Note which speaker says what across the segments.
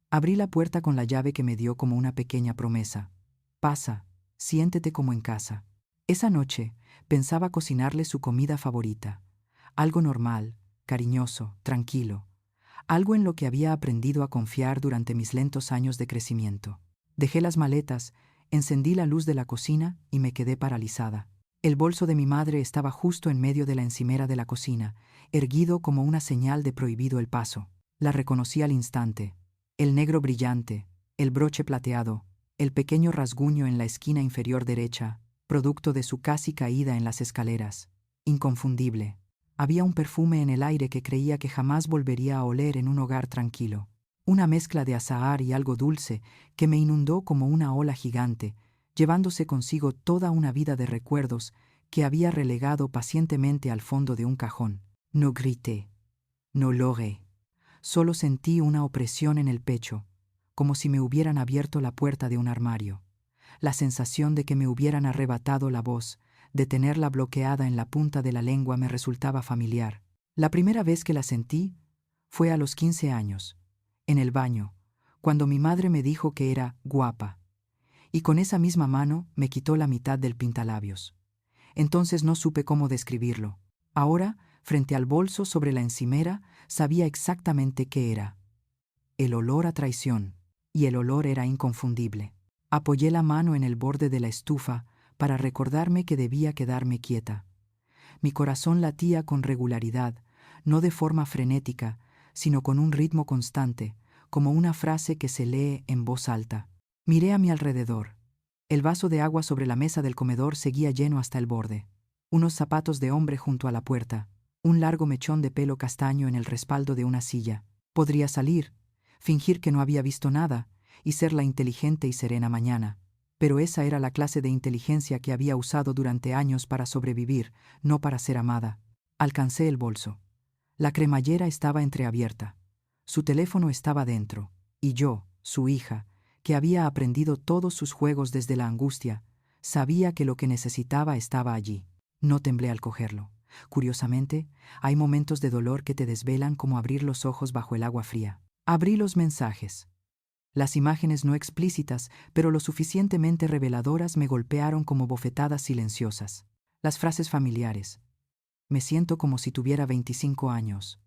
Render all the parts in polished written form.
Speaker 1: Abrí la puerta con la llave que me dio como una pequeña promesa. Pasa, siéntete como en casa. Esa noche pensaba cocinarle su comida favorita. Algo normal, cariñoso, tranquilo. Algo en lo que había aprendido a confiar durante mis lentos años de crecimiento. Dejé las maletas, encendí la luz de la cocina y me quedé paralizada. El bolso de mi madre estaba justo en medio de la encimera de la cocina, erguido como una señal de prohibido el paso. La reconocí al instante. El negro brillante, el broche plateado, el pequeño rasguño en la esquina inferior derecha, producto de su casi caída en las escaleras. Inconfundible. Había un perfume en el aire que creía que jamás volvería a oler en un hogar tranquilo. Una mezcla de azahar y algo dulce que me inundó como una ola gigante, llevándose consigo toda una vida de recuerdos que había relegado pacientemente al fondo de un cajón. No grité, no logré. Solo sentí una opresión en el pecho, como si me hubieran abierto la puerta de un armario. La sensación de que me hubieran arrebatado la voz, de tenerla bloqueada en la punta de la lengua me resultaba familiar. La primera vez que la sentí fue a los 15 años, en el baño, cuando mi madre me dijo que era guapa, y con esa misma mano me quitó la mitad del pintalabios. Entonces no supe cómo describirlo. Ahora, frente al bolso sobre la encimera, sabía exactamente qué era. El olor a traición, y el olor era inconfundible. Apoyé la mano en el borde de la estufa para recordarme que debía quedarme quieta. Mi corazón latía con regularidad, no de forma frenética, sino con un ritmo constante, como una frase que se lee en voz alta. Miré a mi alrededor. El vaso de agua sobre la mesa del comedor seguía lleno hasta el borde. Unos zapatos de hombre junto a la puerta, un largo mechón de pelo castaño en el respaldo de una silla. Podría salir, fingir que no había visto nada, y ser la inteligente y serena mañana. Pero esa era la clase de inteligencia que había usado durante años para sobrevivir, no para ser amada. Alcancé el bolso. La cremallera estaba entreabierta. Su teléfono estaba dentro, y yo, su hija, que había aprendido todos sus juegos desde la angustia, sabía que lo que necesitaba estaba allí. No temblé al cogerlo. Curiosamente, hay momentos de dolor que te desvelan como abrir los ojos bajo el agua fría. Abrí los mensajes. Las imágenes no explícitas, pero lo suficientemente reveladoras me golpearon como bofetadas silenciosas. Las frases familiares. Me siento como si tuviera 25 años.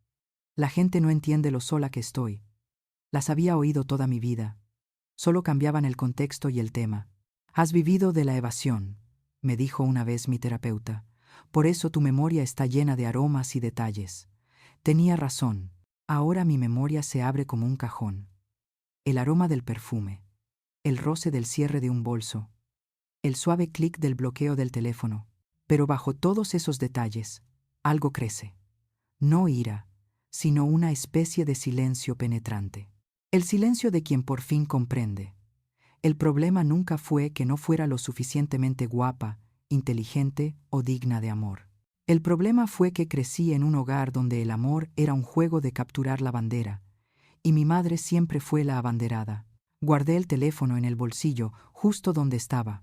Speaker 1: La gente no entiende lo sola que estoy. Las había oído toda mi vida. Solo cambiaban el contexto y el tema. Has vivido de la evasión, me dijo una vez mi terapeuta. Por eso tu memoria está llena de aromas y detalles. Tenía razón. Ahora mi memoria se abre como un cajón. El aroma del perfume, el roce del cierre de un bolso, el suave clic del bloqueo del teléfono. Pero bajo todos esos detalles, algo crece. No ira, sino una especie de silencio penetrante. El silencio de quien por fin comprende. El problema nunca fue que no fuera lo suficientemente guapa, inteligente o digna de amor. El problema fue que crecí en un hogar donde el amor era un juego de capturar la bandera, y mi madre siempre fue la abanderada. Guardé el teléfono en el bolsillo, justo donde estaba.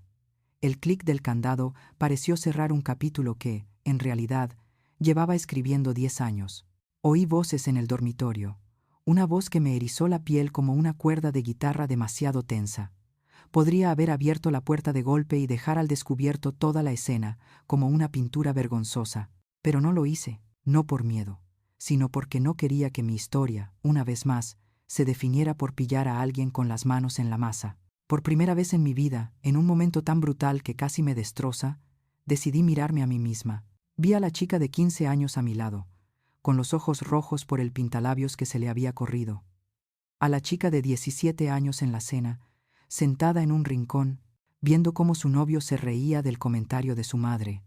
Speaker 1: El clic del candado pareció cerrar un capítulo que, en realidad, llevaba escribiendo 10 años. Oí voces en el dormitorio, una voz que me erizó la piel como una cuerda de guitarra demasiado tensa. Podría haber abierto la puerta de golpe y dejar al descubierto toda la escena, como una pintura vergonzosa, pero no lo hice, no por miedo, sino porque no quería que mi historia, una vez más, se definiera por pillar a alguien con las manos en la masa. Por primera vez en mi vida, en un momento tan brutal que casi me destroza, decidí mirarme a mí misma. Vi a la chica de 15 años a mi lado, con los ojos rojos por el pintalabios que se le había corrido. A la chica de 17 años en la cena, sentada en un rincón, viendo cómo su novio se reía del comentario de su madre.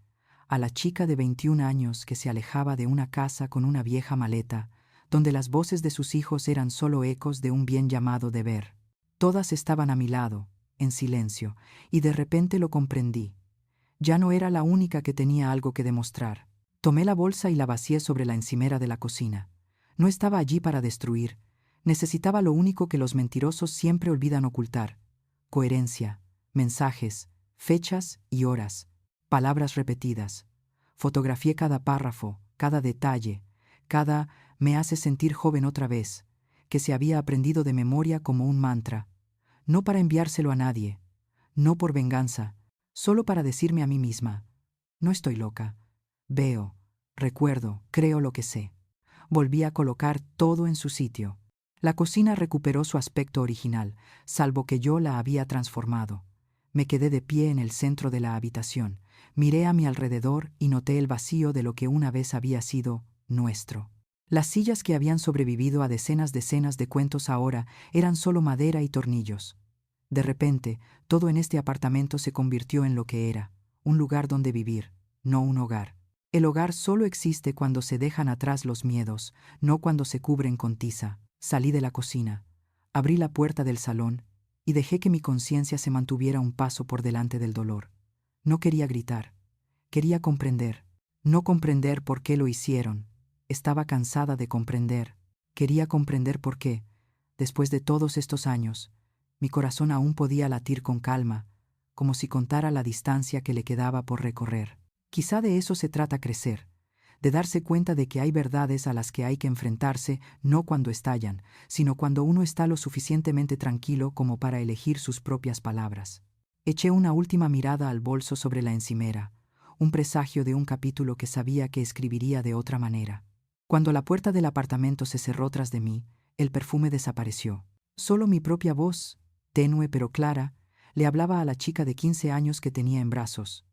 Speaker 1: A la chica de 21 años que se alejaba de una casa con una vieja maleta, donde las voces de sus hijos eran solo ecos de un bien llamado deber. Todas estaban a mi lado, en silencio, y de repente lo comprendí. Ya no era la única que tenía algo que demostrar. Tomé la bolsa y la vacié sobre la encimera de la cocina. No estaba allí para destruir. Necesitaba lo único que los mentirosos siempre olvidan ocultar: coherencia, mensajes, fechas y horas, palabras repetidas. Fotografié cada párrafo, cada detalle, cada me hace sentir joven otra vez, que se había aprendido de memoria como un mantra, no para enviárselo a nadie, no por venganza, solo para decirme a mí misma: no estoy loca, veo, recuerdo, creo lo que sé. Volví a colocar todo en su sitio. La cocina recuperó su aspecto original, salvo que yo la había transformado. Me quedé de pie en el centro de la habitación, miré a mi alrededor y noté el vacío de lo que una vez había sido nuestro. Las sillas que habían sobrevivido a decenas de cuentos ahora eran solo madera y tornillos. De repente, todo en este apartamento se convirtió en lo que era, un lugar donde vivir, no un hogar. El hogar solo existe cuando se dejan atrás los miedos, no cuando se cubren con tiza. Salí de la cocina, abrí la puerta del salón y dejé que mi conciencia se mantuviera un paso por delante del dolor. No quería gritar, quería comprender. No comprender por qué lo hicieron. Estaba cansada de comprender. Quería comprender por qué, después de todos estos años, mi corazón aún podía latir con calma, como si contara la distancia que le quedaba por recorrer. Quizá de eso se trata crecer, de darse cuenta de que hay verdades a las que hay que enfrentarse no cuando estallan, sino cuando uno está lo suficientemente tranquilo como para elegir sus propias palabras. Eché una última mirada al bolso sobre la encimera, un presagio de un capítulo que sabía que escribiría de otra manera. Cuando la puerta del apartamento se cerró tras de mí, el perfume desapareció. Solo mi propia voz, tenue pero clara, le hablaba a la chica de 15 años que tenía en brazos.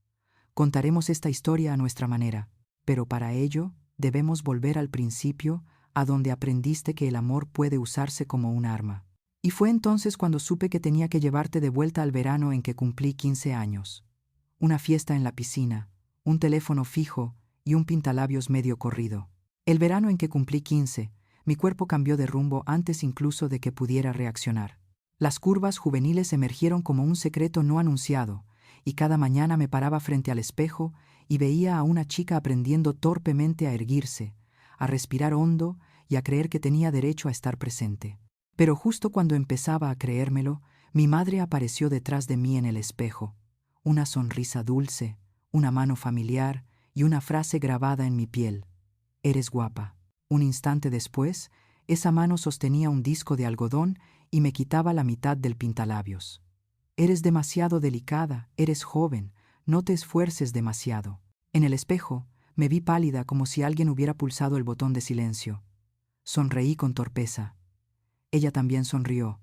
Speaker 1: Contaremos esta historia a nuestra manera, pero para ello debemos volver al principio, a donde aprendiste que el amor puede usarse como un arma. Y fue entonces cuando supe que tenía que llevarte de vuelta al verano en que cumplí 15 años. Una fiesta en la piscina, un teléfono fijo y un pintalabios medio corrido. El verano en que cumplí 15, mi cuerpo cambió de rumbo antes incluso de que pudiera reaccionar. Las curvas juveniles emergieron como un secreto no anunciado, y cada mañana me paraba frente al espejo y veía a una chica aprendiendo torpemente a erguirse, a respirar hondo y a creer que tenía derecho a estar presente. Pero justo cuando empezaba a creérmelo, mi madre apareció detrás de mí en el espejo. Una sonrisa dulce, una mano familiar y una frase grabada en mi piel: eres guapa. Un instante después, esa mano sostenía un disco de algodón y me quitaba la mitad del pintalabios. Eres demasiado delicada, eres joven, no te esfuerces demasiado. En el espejo, me vi pálida como si alguien hubiera pulsado el botón de silencio. Sonreí con torpeza. Ella también sonrió,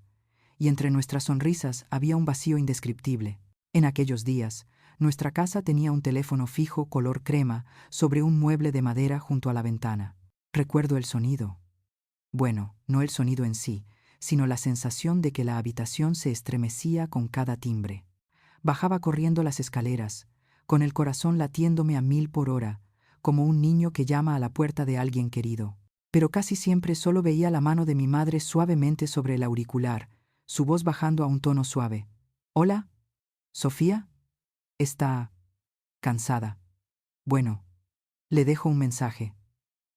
Speaker 1: y entre nuestras sonrisas había un vacío indescriptible. En aquellos días, nuestra casa tenía un teléfono fijo color crema sobre un mueble de madera junto a la ventana. Recuerdo el sonido. Bueno, no el sonido en sí, sino la sensación de que la habitación se estremecía con cada timbre. Bajaba corriendo las escaleras, con el corazón latiéndome a 1000 por hora, como un niño que llama a la puerta de alguien querido. Pero casi siempre solo veía la mano de mi madre suavemente sobre el auricular, su voz bajando a un tono suave. «Hola, Sofía. Está cansada. Bueno, le dejo un mensaje».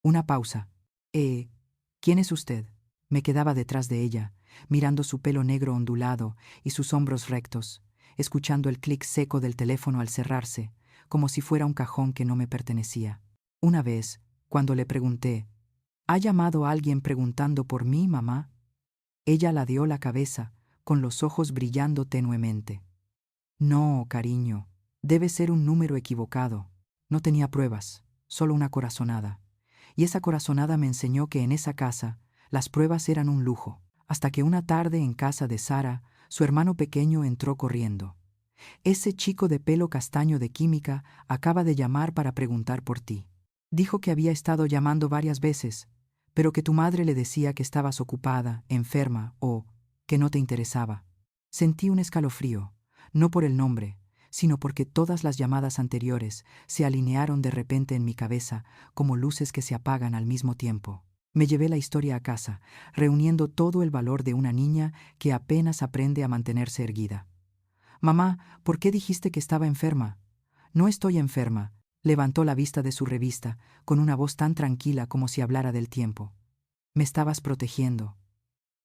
Speaker 1: Una pausa. ¿Quién es usted? Me quedaba detrás de ella, mirando su pelo negro ondulado y sus hombros rectos, escuchando el clic seco del teléfono al cerrarse, como si fuera un cajón que no me pertenecía. Una vez, cuando le pregunté: ¿ha llamado a alguien preguntando por mí, mamá? Ella ladeó la cabeza, con los ojos brillando tenuemente. No, cariño, debe ser un número equivocado. No tenía pruebas, solo una corazonada. Y esa corazonada me enseñó que en esa casa las pruebas eran un lujo, hasta que una tarde en casa de Sara, su hermano pequeño entró corriendo. «Ese chico de pelo castaño de química acaba de llamar para preguntar por ti. Dijo que había estado llamando varias veces, pero que tu madre le decía que estabas ocupada, enferma o que no te interesaba». Sentí un escalofrío, no por el nombre, sino porque todas las llamadas anteriores se alinearon de repente en mi cabeza como luces que se apagan al mismo tiempo. Me llevé la historia a casa, reuniendo todo el valor de una niña que apenas aprende a mantenerse erguida. «Mamá, ¿por qué dijiste que estaba enferma?» «No estoy enferma», levantó la vista de su revista, con una voz tan tranquila como si hablara del tiempo. «Me estabas protegiendo».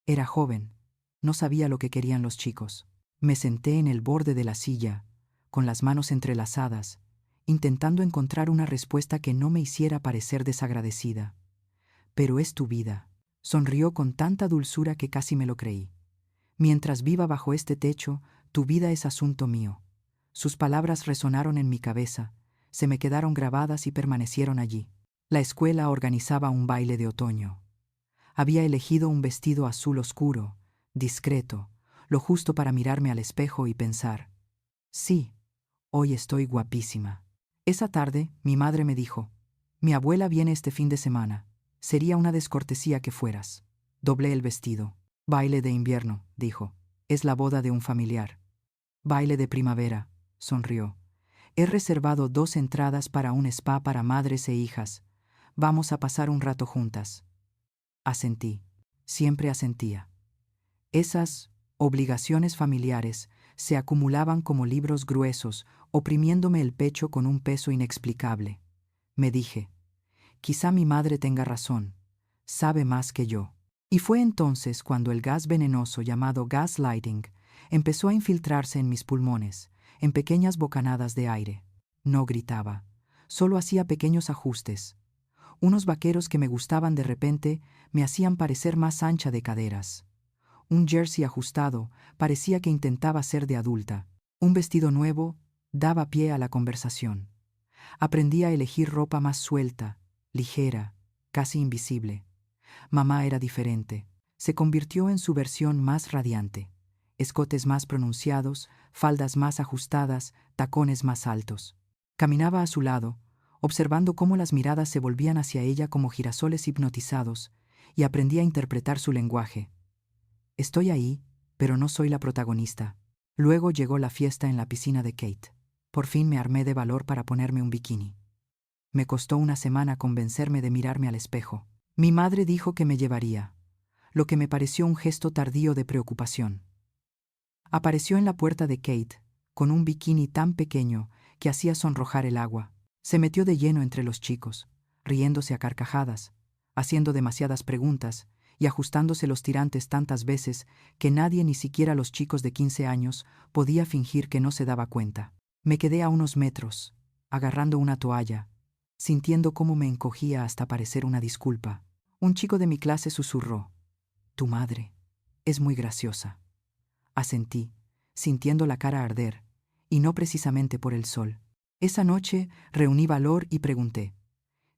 Speaker 1: Era joven, no sabía lo que querían los chicos. Me senté en el borde de la silla, con las manos entrelazadas, intentando encontrar una respuesta que no me hiciera parecer desagradecida. «Pero es tu vida. Sonrió con tanta dulzura que casi me lo creí. Mientras viva bajo este techo, tu vida es asunto mío. Sus palabras resonaron en mi cabeza, se me quedaron grabadas y permanecieron allí. La escuela organizaba un baile de otoño. Había elegido un vestido azul oscuro, discreto, lo justo para mirarme al espejo y pensar: sí, hoy estoy guapísima. Esa tarde, mi madre me dijo: mi abuela viene este fin de semana. Sería una descortesía que fueras. Doblé el vestido. Baile de invierno, dijo. Es la boda de un familiar. Baile de primavera, sonrió. He reservado 2 entradas para un spa para madres e hijas. Vamos a pasar un rato juntas. Asentí. Siempre asentía. Esas obligaciones familiares se acumulaban como libros gruesos, oprimiéndome el pecho con un peso inexplicable. Me dije: quizá mi madre tenga razón, sabe más que yo. Y fue entonces cuando el gas venenoso llamado gaslighting empezó a infiltrarse en mis pulmones, en pequeñas bocanadas de aire. No gritaba, solo hacía pequeños ajustes. Unos vaqueros que me gustaban de repente me hacían parecer más ancha de caderas. Un jersey ajustado parecía que intentaba ser de adulta. Un vestido nuevo daba pie a la conversación. Aprendí a elegir ropa más suelta, ligera, casi invisible. Mamá era diferente. Se convirtió en su versión más radiante. Escotes más pronunciados, faldas más ajustadas, tacones más altos. Caminaba a su lado, observando cómo las miradas se volvían hacia ella como girasoles hipnotizados, y aprendí a interpretar su lenguaje. Estoy ahí, pero no soy la protagonista. Luego llegó la fiesta en la piscina de Kate. Por fin me armé de valor para ponerme un bikini. Me costó una semana convencerme de mirarme al espejo. Mi madre dijo que me llevaría, lo que me pareció un gesto tardío de preocupación. Apareció en la puerta de Kate, con un bikini tan pequeño que hacía sonrojar el agua. Se metió de lleno entre los chicos, riéndose a carcajadas, haciendo demasiadas preguntas y ajustándose los tirantes tantas veces que nadie, ni siquiera los chicos de 15 años, podía fingir que no se daba cuenta. Me quedé a unos metros, agarrando una toalla, sintiendo cómo me encogía hasta parecer una disculpa. Un chico de mi clase susurró: «Tu madre es muy graciosa». Asentí, sintiendo la cara arder, y no precisamente por el sol. Esa noche reuní valor y pregunté: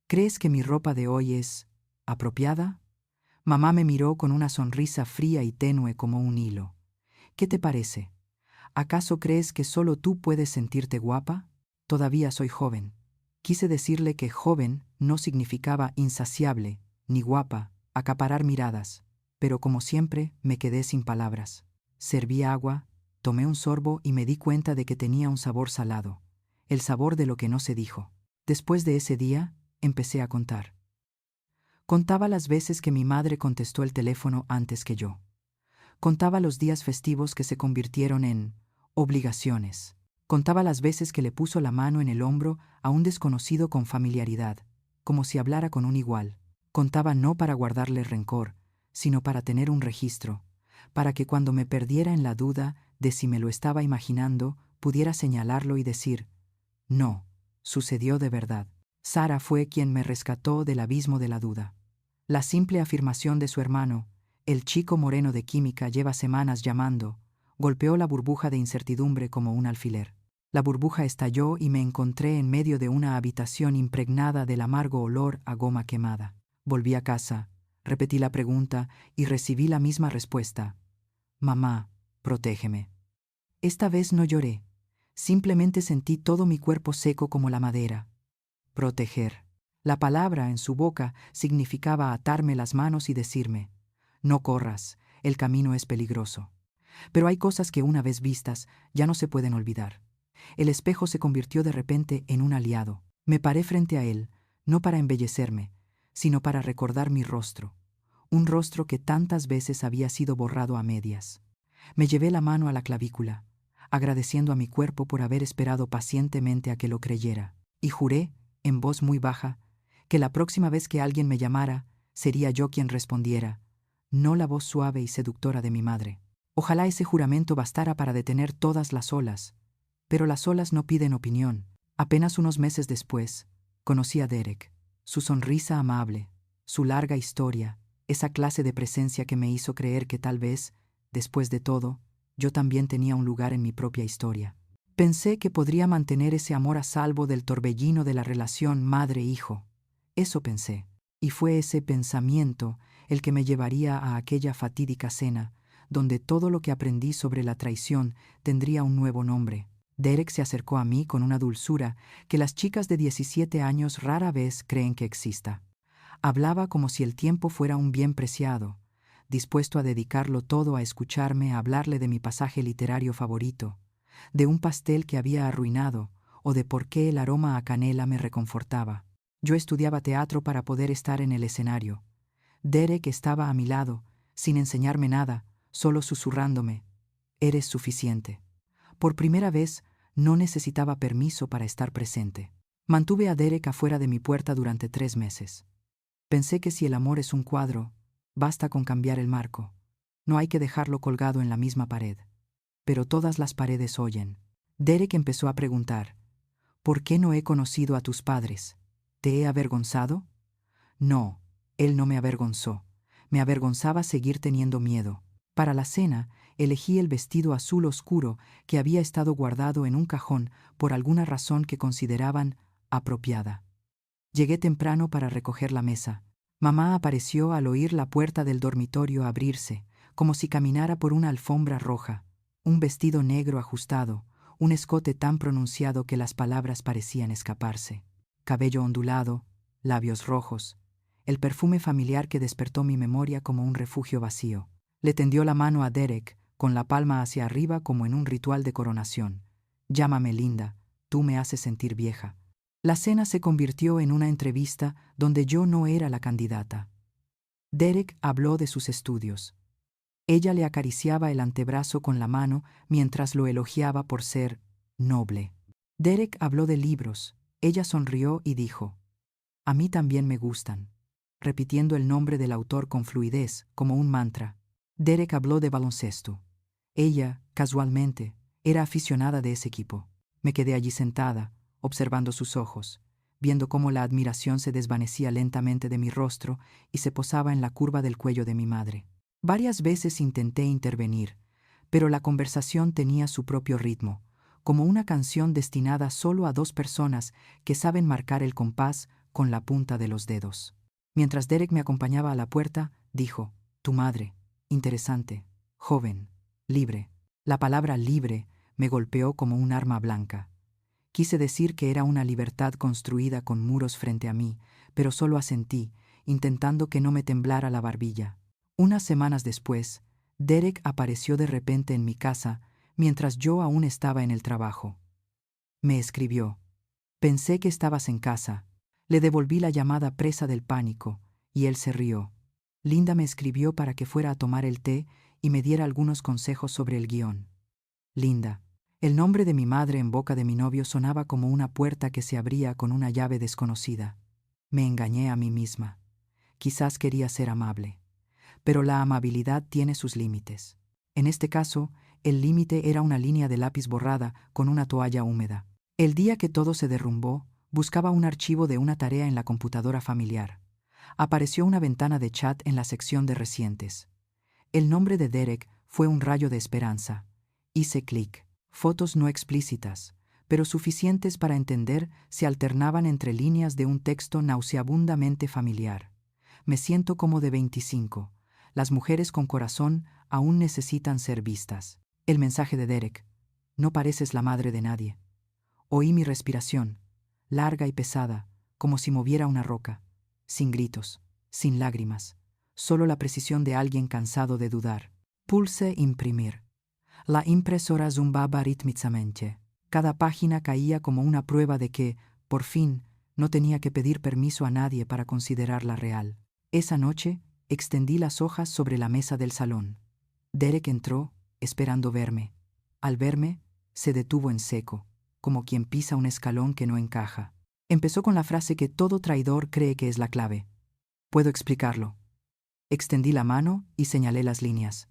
Speaker 1: «¿Crees que mi ropa de hoy es apropiada?» Mamá me miró con una sonrisa fría y tenue como un hilo. «¿Qué te parece? ¿Acaso crees que solo tú puedes sentirte guapa? Todavía soy joven». Quise decirle que joven no significaba insaciable, ni guapa, acaparar miradas, pero como siempre me quedé sin palabras. Serví agua, tomé un sorbo y me di cuenta de que tenía un sabor salado, el sabor de lo que no se dijo. Después de ese día, empecé a contar. Contaba las veces que mi madre contestó el teléfono antes que yo. Contaba los días festivos que se convirtieron en obligaciones. Contaba las veces que le puso la mano en el hombro a un desconocido con familiaridad, como si hablara con un igual. Contaba no para guardarle rencor, sino para tener un registro, para que cuando me perdiera en la duda de si me lo estaba imaginando, pudiera señalarlo y decir: no, sucedió de verdad. Sara fue quien me rescató del abismo de la duda. La simple afirmación de su hermano, el chico moreno de química lleva semanas llamando, golpeó la burbuja de incertidumbre como un alfiler. La burbuja estalló y me encontré en medio de una habitación impregnada del amargo olor a goma quemada. Volví a casa, repetí la pregunta y recibí la misma respuesta: «Mamá, protégeme». Esta vez no lloré, simplemente sentí todo mi cuerpo seco como la madera. Proteger. La palabra en su boca significaba atarme las manos y decirme: «No corras, el camino es peligroso». Pero hay cosas que una vez vistas ya no se pueden olvidar. El espejo se convirtió de repente en un aliado. Me paré frente a él, no para embellecerme, sino para recordar mi rostro, un rostro que tantas veces había sido borrado a medias. Me llevé la mano a la clavícula, agradeciendo a mi cuerpo por haber esperado pacientemente a que lo creyera, y juré, en voz muy baja, que la próxima vez que alguien me llamara, sería yo quien respondiera, no la voz suave y seductora de mi madre. Ojalá ese juramento bastara para detener todas las olas, pero las olas no piden opinión. Apenas unos meses después, conocí a Derek, su sonrisa amable, su larga historia, esa clase de presencia que me hizo creer que tal vez, después de todo, yo también tenía un lugar en mi propia historia. Pensé que podría mantener ese amor a salvo del torbellino de la relación madre-hijo. Eso pensé. Y fue ese pensamiento el que me llevaría a aquella fatídica cena, donde todo lo que aprendí sobre la traición tendría un nuevo nombre. Derek se acercó a mí con una dulzura que las chicas de 17 años rara vez creen que exista. Hablaba como si el tiempo fuera un bien preciado, dispuesto a dedicarlo todo a escucharme hablarle de mi pasaje literario favorito, de un pastel que había arruinado o de por qué el aroma a canela me reconfortaba. Yo estudiaba teatro para poder estar en el escenario. Derek estaba a mi lado, sin enseñarme nada, solo susurrándome: «Eres suficiente». Por primera vez, no necesitaba permiso para estar presente. Mantuve a Derek afuera de mi puerta durante 3 meses. Pensé que si el amor es un cuadro, basta con cambiar el marco. No hay que dejarlo colgado en la misma pared. Pero todas las paredes oyen. Derek empezó a preguntar: «¿Por qué no he conocido a tus padres? ¿Te he avergonzado?». No, él no me avergonzó. Me avergonzaba seguir teniendo miedo. Para la cena, elegí el vestido azul oscuro que había estado guardado en un cajón por alguna razón que consideraban apropiada. Llegué temprano para recoger la mesa. Mamá apareció al oír la puerta del dormitorio abrirse, como si caminara por una alfombra roja. Un vestido negro ajustado, un escote tan pronunciado que las palabras parecían escaparse. Cabello ondulado, labios rojos, el perfume familiar que despertó mi memoria como un refugio vacío. Le tendió la mano a Derek, con la palma hacia arriba como en un ritual de coronación. «Llámame Linda, tú me haces sentir vieja». La cena se convirtió en una entrevista donde yo no era la candidata. Derek habló de sus estudios. Ella le acariciaba el antebrazo con la mano mientras lo elogiaba por ser noble. Derek habló de libros. Ella sonrió y dijo: «A mí también me gustan», repitiendo el nombre del autor con fluidez, como un mantra. Derek habló de baloncesto. Ella, casualmente, era aficionada de ese equipo. Me quedé allí sentada, observando sus ojos, viendo cómo la admiración se desvanecía lentamente de mi rostro y se posaba en la curva del cuello de mi madre. Varias veces intenté intervenir, pero la conversación tenía su propio ritmo, como una canción destinada solo a 2 personas que saben marcar el compás con la punta de los dedos. Mientras Derek me acompañaba a la puerta, dijo: «Tu madre, interesante, joven, libre». La palabra libre me golpeó como un arma blanca. Quise decir que era una libertad construida con muros frente a mí, pero solo asentí, intentando que no me temblara la barbilla. Unas semanas después, Derek apareció de repente en mi casa mientras yo aún estaba en el trabajo. Me escribió: «Pensé que estabas en casa». Le devolví la llamada presa del pánico, y él se rió. Linda me escribió para que fuera a tomar el té y me diera algunos consejos sobre el guión. Linda. El nombre de mi madre en boca de mi novio sonaba como una puerta que se abría con una llave desconocida. Me engañé a mí misma. Quizás quería ser amable. Pero la amabilidad tiene sus límites. En este caso, el límite era una línea de lápiz borrada con una toalla húmeda. El día que todo se derrumbó, buscaba un archivo de una tarea en la computadora familiar. Apareció una ventana de chat en la sección de recientes. El nombre de Derek fue un rayo de esperanza. Hice clic. Fotos no explícitas, pero suficientes para entender, se alternaban entre líneas de un texto nauseabundamente familiar. Me siento como de 25. Las mujeres con corazón aún necesitan ser vistas. El mensaje de Derek: «No pareces la madre de nadie». Oí mi respiración, larga y pesada, como si moviera una roca, sin gritos, sin lágrimas, solo la precisión de alguien cansado de dudar. Pulse imprimir. La impresora zumbaba rítmicamente. Cada página caía como una prueba de que, por fin, no tenía que pedir permiso a nadie para considerarla real. Esa noche, extendí las hojas sobre la mesa del salón. Derek entró, esperando verme. Al verme, se detuvo en seco, como quien pisa un escalón que no encaja. Empezó con la frase que todo traidor cree que es la clave: «Puedo explicarlo». Extendí la mano y señalé las líneas.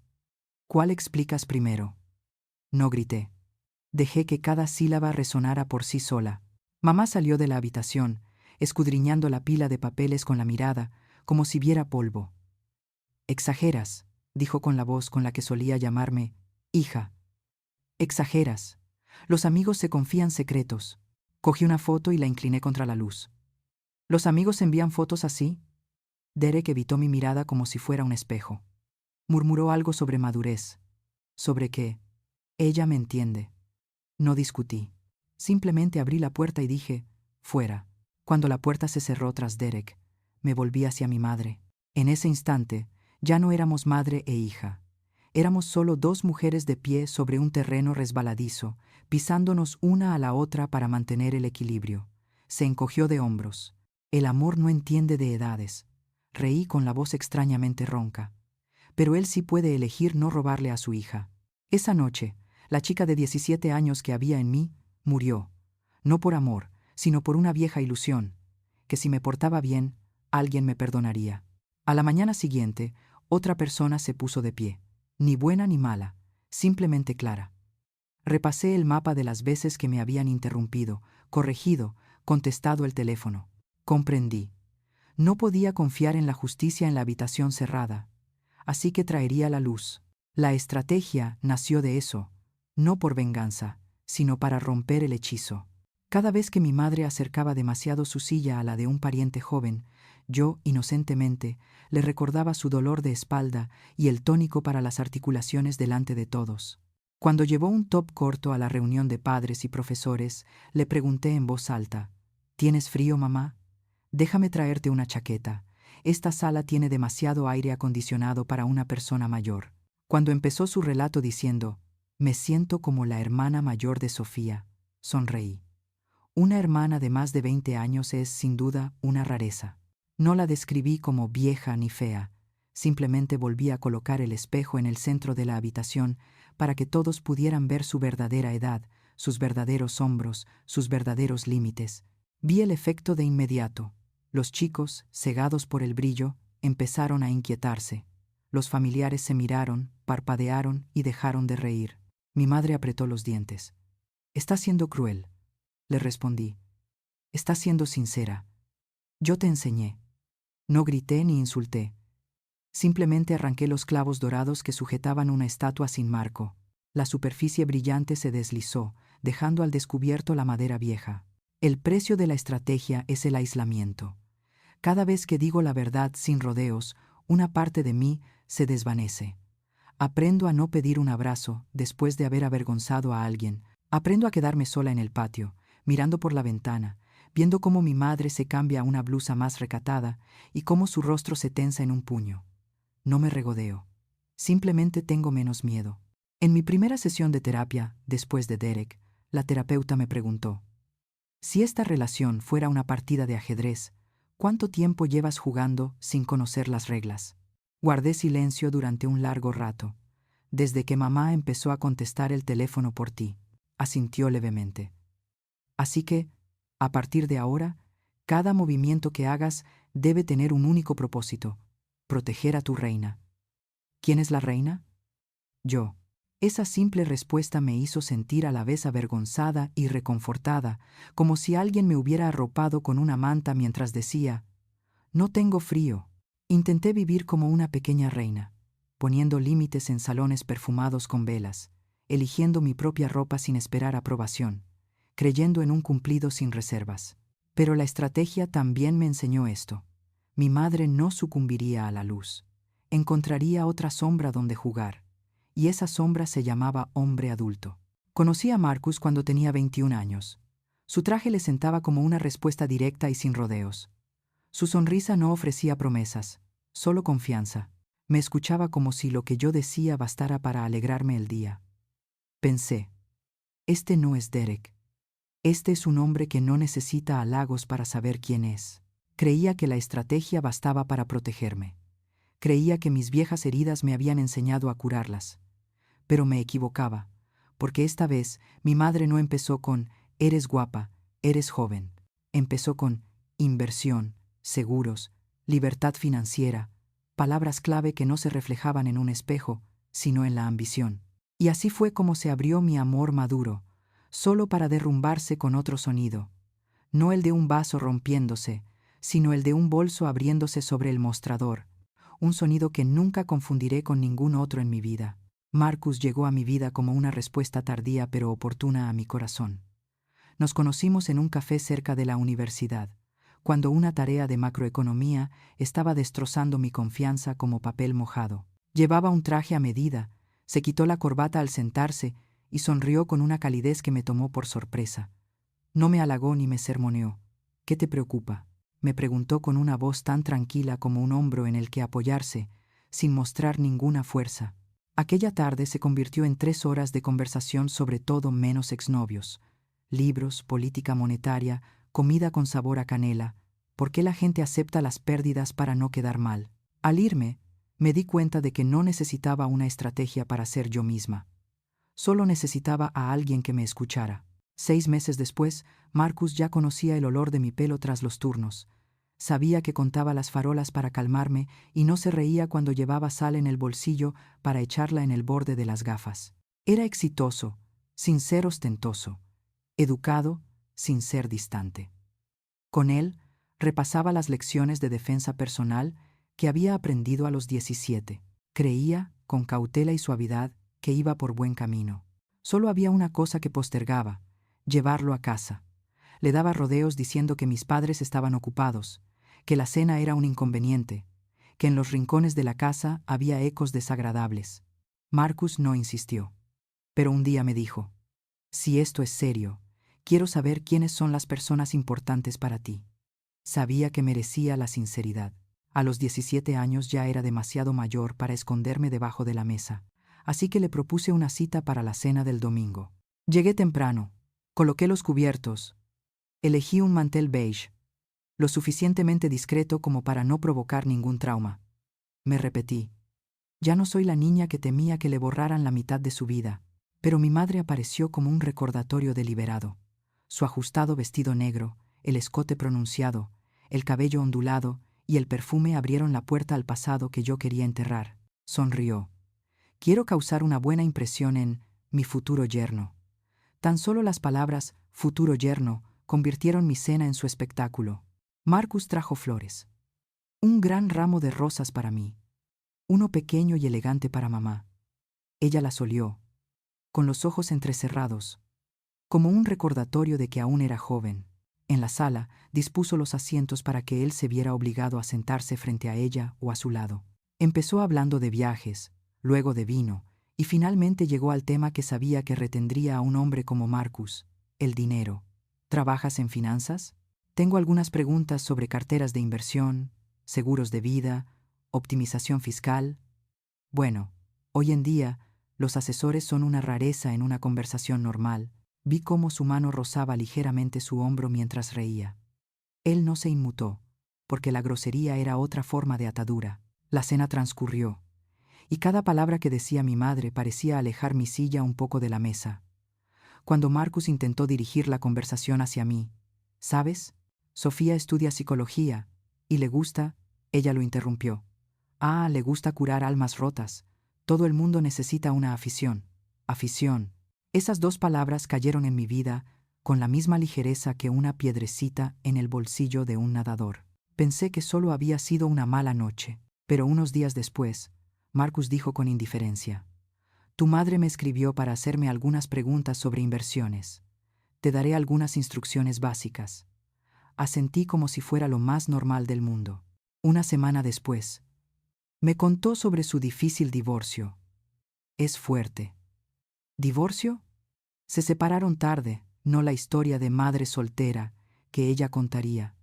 Speaker 1: «¿Cuál explicas primero?». No grité. Dejé que cada sílaba resonara por sí sola. Mamá salió de la habitación, escudriñando la pila de papeles con la mirada, como si viera polvo. Exageras, dijo con la voz con la que solía llamarme, hija. Exageras. Los amigos se confían secretos. Cogí una foto y la incliné contra la luz. ¿Los amigos envían fotos así? Derek evitó mi mirada como si fuera un espejo. Murmuró algo sobre madurez. Sobre que ella me entiende. No discutí. Simplemente abrí la puerta y dije, fuera. Cuando la puerta se cerró tras Derek, me volví hacia mi madre. En ese instante, ya no éramos madre e hija. Éramos solo dos mujeres de pie sobre un terreno resbaladizo, pisándonos una a la otra para mantener el equilibrio. Se encogió de hombros. El amor no entiende de edades. Reí con la voz extrañamente ronca. Pero él sí puede elegir no robarle a su hija. Esa noche, la chica de 17 años que había en mí, murió. No por amor, sino por una vieja ilusión, que si me portaba bien, alguien me perdonaría. A la mañana siguiente, otra persona se puso de pie. Ni buena ni mala, simplemente clara. Repasé el mapa de las veces que me habían interrumpido, corregido, contestado el teléfono. Comprendí. No podía confiar en la justicia en la habitación cerrada, así que traería la luz. La estrategia nació de eso, no por venganza, sino para romper el hechizo. Cada vez que mi madre acercaba demasiado su silla a la de un pariente joven, yo, inocentemente, le recordaba su dolor de espalda y el tónico para las articulaciones delante de todos. Cuando llevó un top corto a la reunión de padres y profesores, le pregunté en voz alta, ¿tienes frío, mamá? Déjame traerte una chaqueta. Esta sala tiene demasiado aire acondicionado para una persona mayor. Cuando empezó su relato diciendo, me siento como la hermana mayor de Sofía, sonreí. Una hermana de más de 20 años es, sin duda, una rareza. No la describí como vieja ni fea, simplemente volví a colocar el espejo en el centro de la habitación para que todos pudieran ver su verdadera edad, sus verdaderos hombros, sus verdaderos límites. Vi el efecto de inmediato. Los chicos, cegados por el brillo, empezaron a inquietarse. Los familiares se miraron, parpadearon y dejaron de reír. Mi madre apretó los dientes. «Estás siendo cruel», le respondí. «Estás siendo sincera. Yo te enseñé». No grité ni insulté. Simplemente arranqué los clavos dorados que sujetaban una estatua sin marco. La superficie brillante se deslizó, dejando al descubierto la madera vieja. El precio de la estrategia es el aislamiento. Cada vez que digo la verdad sin rodeos, una parte de mí se desvanece. Aprendo a no pedir un abrazo después de haber avergonzado a alguien. Aprendo a quedarme sola en el patio, mirando por la ventana, viendo cómo mi madre se cambia a una blusa más recatada y cómo su rostro se tensa en un puño. No me regodeo. Simplemente tengo menos miedo. En mi primera sesión de terapia, después de Derek, la terapeuta me preguntó, si esta relación fuera una partida de ajedrez, ¿cuánto tiempo llevas jugando sin conocer las reglas? Guardé silencio durante un largo rato. Desde que mamá empezó a contestar el teléfono por ti, asintió levemente. Así que, a partir de ahora, cada movimiento que hagas debe tener un único propósito: proteger a tu reina. ¿Quién es la reina? Yo. Esa simple respuesta me hizo sentir a la vez avergonzada y reconfortada, como si alguien me hubiera arropado con una manta mientras decía, no tengo frío. Intenté vivir como una pequeña reina, poniendo límites en salones perfumados con velas, eligiendo mi propia ropa sin esperar aprobación, creyendo en un cumplido sin reservas. Pero la estrategia también me enseñó esto. Mi madre no sucumbiría a la luz. Encontraría otra sombra donde jugar. Y esa sombra se llamaba hombre adulto. Conocí a Marcus cuando tenía 21 años. Su traje le sentaba como una respuesta directa y sin rodeos. Su sonrisa no ofrecía promesas, solo confianza. Me escuchaba como si lo que yo decía bastara para alegrarme el día. Pensé, este no es Derek. Este es un hombre que no necesita halagos para saber quién es. Creía que la estrategia bastaba para protegerme. Creía que mis viejas heridas me habían enseñado a curarlas. Pero me equivocaba, porque esta vez mi madre no empezó con «eres guapa, eres joven». Empezó con inversión, seguros, libertad financiera, palabras clave que no se reflejaban en un espejo, sino en la ambición. Y así fue como se abrió mi amor maduro, solo para derrumbarse con otro sonido, no el de un vaso rompiéndose, sino el de un bolso abriéndose sobre el mostrador, un sonido que nunca confundiré con ningún otro en mi vida. Marcus llegó a mi vida como una respuesta tardía pero oportuna a mi corazón. Nos conocimos en un café cerca de la universidad, cuando una tarea de macroeconomía estaba destrozando mi confianza como papel mojado. Llevaba un traje a medida, se quitó la corbata al sentarse y sonrió con una calidez que me tomó por sorpresa. No me halagó ni me sermoneó. ¿Qué te preocupa?, me preguntó con una voz tan tranquila como un hombro en el que apoyarse, sin mostrar ninguna fuerza. Aquella tarde se convirtió en 3 horas de conversación sobre todo menos exnovios. Libros, política monetaria, comida con sabor a canela, por qué la gente acepta las pérdidas para no quedar mal. Al irme, me di cuenta de que no necesitaba una estrategia para ser yo misma. Solo necesitaba a alguien que me escuchara. 6 meses después, Marcus ya conocía el olor de mi pelo tras los turnos. Sabía que contaba las farolas para calmarme y no se reía cuando llevaba sal en el bolsillo para echarla en el borde de las gafas. Era exitoso, sin ser ostentoso. Educado, sin ser distante. Con él, repasaba las lecciones de defensa personal que había aprendido a los 17. Creía, con cautela y suavidad, que iba por buen camino. Solo había una cosa que postergaba: llevarlo a casa. Le daba rodeos diciendo que mis padres estaban ocupados, que la cena era un inconveniente, que en los rincones de la casa había ecos desagradables. Marcus no insistió. Pero un día me dijo: si esto es serio, quiero saber quiénes son las personas importantes para ti. Sabía que merecía la sinceridad. A los 17 años ya era demasiado mayor para esconderme debajo de la mesa, así que le propuse una cita para la cena del domingo. Llegué temprano, coloqué los cubiertos, elegí un mantel beige, lo suficientemente discreto como para no provocar ningún trauma. Me repetí: ya no soy la niña que temía que le borraran la mitad de su vida. Pero mi madre apareció como un recordatorio deliberado. Su ajustado vestido negro, el escote pronunciado, el cabello ondulado y el perfume abrieron la puerta al pasado que yo quería enterrar. Sonrió. Quiero causar una buena impresión en mi futuro yerno. Tan solo las palabras futuro yerno convirtieron mi cena en su espectáculo. Marcus trajo flores. Un gran ramo de rosas para mí. Uno pequeño y elegante para mamá. Ella las olió, con los ojos entrecerrados, como un recordatorio de que aún era joven. En la sala dispuso los asientos para que él se viera obligado a sentarse frente a ella o a su lado. Empezó hablando de viajes, luego de vino, y finalmente llegó al tema que sabía que retendría a un hombre como Marcus: el dinero. ¿Trabajas en finanzas? Tengo algunas preguntas sobre carteras de inversión, seguros de vida, optimización fiscal. Bueno, hoy en día, los asesores son una rareza en una conversación normal. Vi cómo su mano rozaba ligeramente su hombro mientras reía. Él no se inmutó, porque la grosería era otra forma de atadura. La cena transcurrió, y cada palabra que decía mi madre parecía alejar mi silla un poco de la mesa. Cuando Marcus intentó dirigir la conversación hacia mí: ¿sabes? Sofía estudia psicología, y le gusta. Ella lo interrumpió. Ah, le gusta curar almas rotas. Todo el mundo necesita una afición. Afición. Esas 2 palabras cayeron en mi vida con la misma ligereza que una piedrecita en el bolsillo de un nadador. Pensé que solo había sido una mala noche, pero unos días después, Marcus dijo con indiferencia: tu madre me escribió para hacerme algunas preguntas sobre inversiones. Te daré algunas instrucciones básicas. Asentí como si fuera lo más normal del mundo. Una semana después, me contó sobre su difícil divorcio. Es fuerte. ¿Divorcio? Se separaron tarde, no la historia de madre soltera que ella contaría.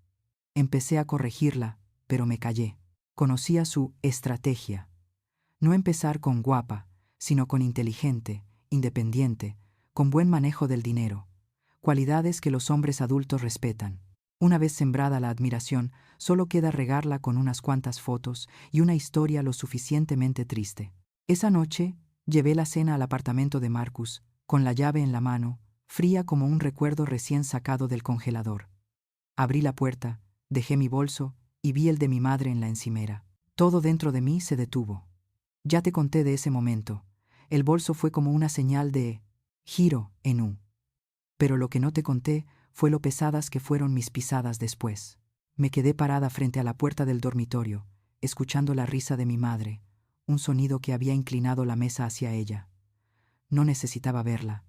Speaker 1: Empecé a corregirla, pero me callé. Conocía su estrategia. No empezar con guapa, sino con inteligente, independiente, con buen manejo del dinero. Cualidades que los hombres adultos respetan. Una vez sembrada la admiración, solo queda regarla con unas cuantas fotos y una historia lo suficientemente triste. Esa noche, llevé la cena al apartamento de Marcus, con la llave en la mano, fría como un recuerdo recién sacado del congelador. Abrí la puerta, dejé mi bolso y vi el de mi madre en la encimera. Todo dentro de mí se detuvo. Ya te conté de ese momento. El bolso fue como una señal de giro en U. Pero lo que no te conté fue lo pesadas que fueron mis pisadas después. Me quedé parada frente a la puerta del dormitorio, escuchando la risa de mi madre, un sonido que había inclinado la mesa hacia ella. No necesitaba verla.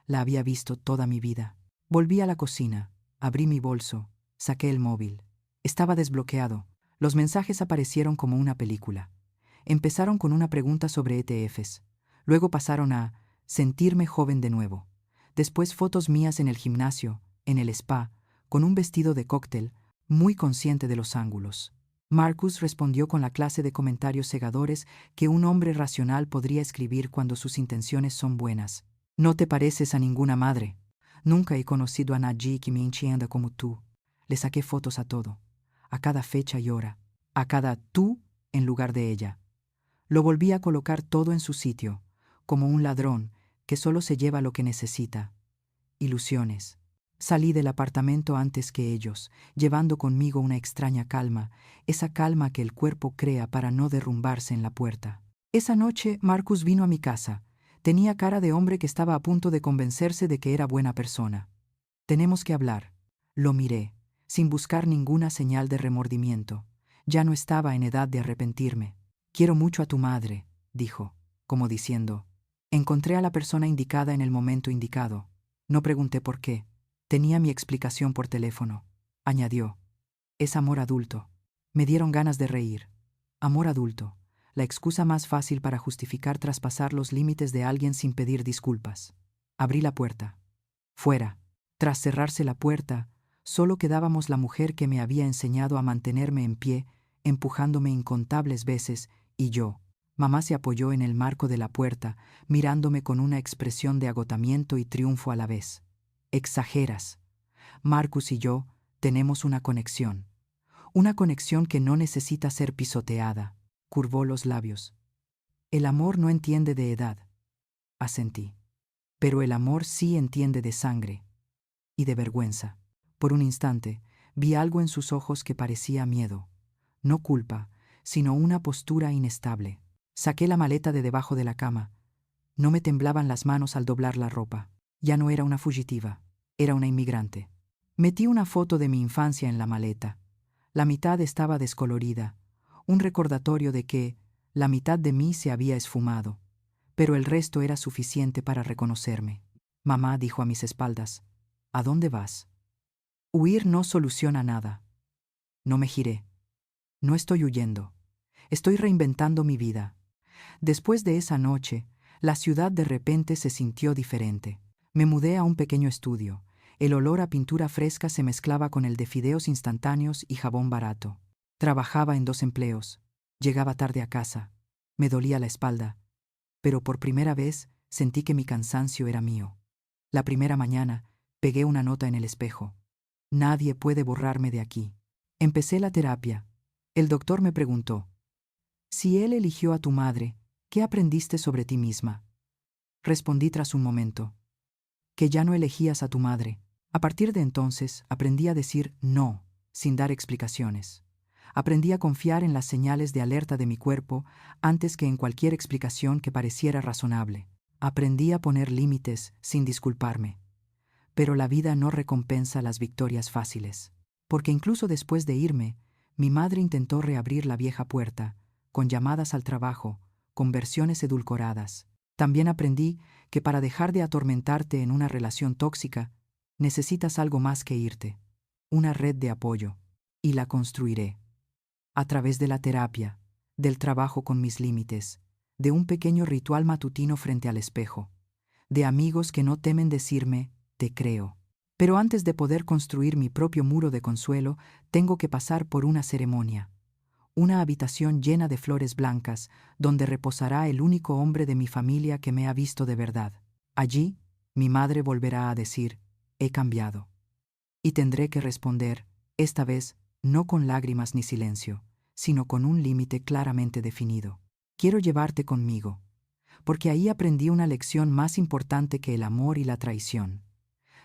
Speaker 1: La había visto toda mi vida. Volví a la cocina, abrí mi bolso, saqué el móvil. Estaba desbloqueado. Los mensajes aparecieron como una película. Empezaron con una pregunta sobre ETFs. Luego pasaron a sentirme joven de nuevo. Después fotos mías en el gimnasio, en el spa, con un vestido de cóctel, muy consciente de los ángulos. Marcus respondió con la clase de comentarios cegadores que un hombre racional podría escribir cuando sus intenciones son buenas. No te pareces a ninguna madre. Nunca he conocido a nadie que me entienda como tú. Le saqué fotos a todo, a cada fecha y hora, a cada tú en lugar de ella. Lo volví a colocar todo en su sitio, como un ladrón que solo se lleva lo que necesita. Ilusiones. Salí del apartamento antes que ellos, llevando conmigo una extraña calma, esa calma que el cuerpo crea para no derrumbarse en la puerta. Esa noche Marcus vino a mi casa. Tenía cara de hombre que estaba a punto de convencerse de que era buena persona. Tenemos que hablar. Lo miré, sin buscar ninguna señal de remordimiento. Ya no estaba en edad de arrepentirme. Quiero mucho a tu madre, dijo, como diciendo. Encontré a la persona indicada en el momento indicado. No pregunté por qué. Tenía mi explicación por teléfono. Añadió. Es amor adulto. Me dieron ganas de reír. Amor adulto. La excusa más fácil para justificar traspasar los límites de alguien sin pedir disculpas. Abrí la puerta. Fuera. Tras cerrarse la puerta, solo quedábamos la mujer que me había enseñado a mantenerme en pie, empujándome incontables veces, y yo. Mamá se apoyó en el marco de la puerta, mirándome con una expresión de agotamiento y triunfo a la vez. Exageras. Marcus y yo tenemos una conexión. Una conexión que no necesita ser pisoteada. Curvó los labios. El amor no entiende de edad. Asentí. Pero el amor sí entiende de sangre. Y de vergüenza. Por un instante, vi algo en sus ojos que parecía miedo. No culpa, sino una postura inestable. Saqué la maleta de debajo de la cama. No me temblaban las manos al doblar la ropa. Ya no era una fugitiva. Era una inmigrante. Metí una foto de mi infancia en la maleta. La mitad estaba descolorida. Un recordatorio de que la mitad de mí se había esfumado. Pero el resto era suficiente para reconocerme. Mamá dijo a mis espaldas. ¿A dónde vas? Huir no soluciona nada. No me giré. No estoy huyendo. Estoy reinventando mi vida. Después de esa noche, la ciudad de repente se sintió diferente. Me mudé a un pequeño estudio. El olor a pintura fresca se mezclaba con el de fideos instantáneos y jabón barato. Trabajaba en 2 empleos. Llegaba tarde a casa. Me dolía la espalda. Pero por primera vez sentí que mi cansancio era mío. La primera mañana, pegué una nota en el espejo. Nadie puede borrarme de aquí. Empecé la terapia. El doctor me preguntó. Si él eligió a tu madre, ¿qué aprendiste sobre ti misma? Respondí tras un momento. Que ya no elegías a tu madre. A partir de entonces, aprendí a decir no, sin dar explicaciones. Aprendí a confiar en las señales de alerta de mi cuerpo antes que en cualquier explicación que pareciera razonable. Aprendí a poner límites sin disculparme. Pero la vida no recompensa las victorias fáciles. Porque incluso después de irme, mi madre intentó reabrir la vieja puerta, con llamadas al trabajo, con versiones edulcoradas. También aprendí que para dejar de atormentarte en una relación tóxica, necesitas algo más que irte, una red de apoyo, y la construiré. A través de la terapia, del trabajo con mis límites, de un pequeño ritual matutino frente al espejo, de amigos que no temen decirme, te creo. Pero antes de poder construir mi propio muro de consuelo, tengo que pasar por una ceremonia. Una habitación llena de flores blancas, donde reposará el único hombre de mi familia que me ha visto de verdad. Allí, mi madre volverá a decir, he cambiado. Y tendré que responder, esta vez, no con lágrimas ni silencio, sino con un límite claramente definido. Quiero llevarte conmigo, porque ahí aprendí una lección más importante que el amor y la traición.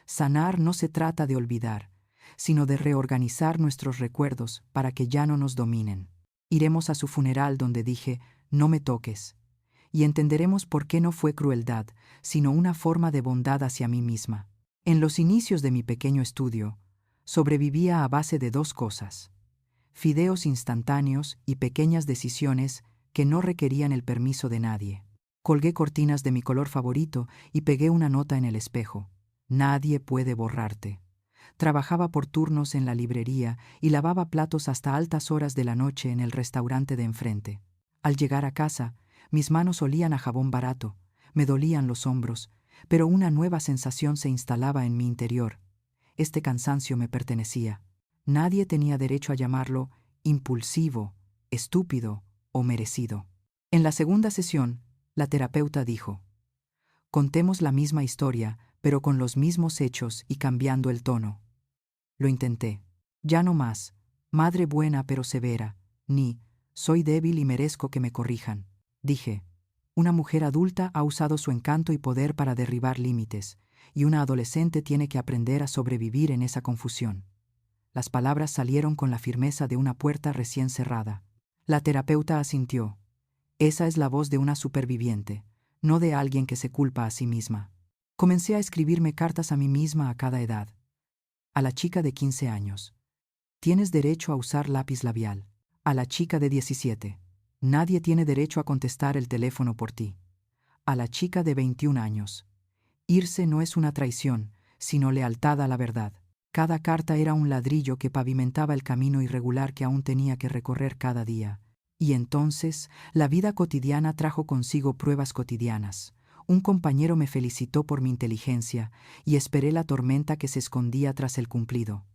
Speaker 1: Sanar no se trata de olvidar, sino de reorganizar nuestros recuerdos para que ya no nos dominen. Iremos a su funeral donde dije, no me toques, y entenderemos por qué no fue crueldad, sino una forma de bondad hacia mí misma. En los inicios de mi pequeño estudio, sobrevivía a base de 2 cosas: fideos instantáneos y pequeñas decisiones que no requerían el permiso de nadie. Colgué cortinas de mi color favorito y pegué una nota en el espejo. Nadie puede borrarte. Trabajaba por turnos en la librería y lavaba platos hasta altas horas de la noche en el restaurante de enfrente. Al llegar a casa, mis manos olían a jabón barato, me dolían los hombros, pero una nueva sensación se instalaba en mi interior. Este cansancio me pertenecía. Nadie tenía derecho a llamarlo impulsivo, estúpido o merecido. En la segunda sesión, la terapeuta dijo: contemos la misma historia, pero con los mismos hechos y cambiando el tono. Lo intenté. Ya no más, madre buena pero severa, ni soy débil y merezco que me corrijan. Dije: una mujer adulta ha usado su encanto y poder para derribar límites, y una adolescente tiene que aprender a sobrevivir en esa confusión. Las palabras salieron con la firmeza de una puerta recién cerrada. La terapeuta asintió. Esa es la voz de una superviviente, no de alguien que se culpa a sí misma. Comencé a escribirme cartas a mí misma a cada edad. A la chica de 15 años: tienes derecho a usar lápiz labial. A la chica de 17: nadie tiene derecho a contestar el teléfono por ti. A la chica de 21 años: irse no es una traición, sino lealtad a la verdad. Cada carta era un ladrillo que pavimentaba el camino irregular que aún tenía que recorrer cada día. Y entonces, la vida cotidiana trajo consigo pruebas cotidianas. Un compañero me felicitó por mi inteligencia, y esperé la tormenta que se escondía tras el cumplido.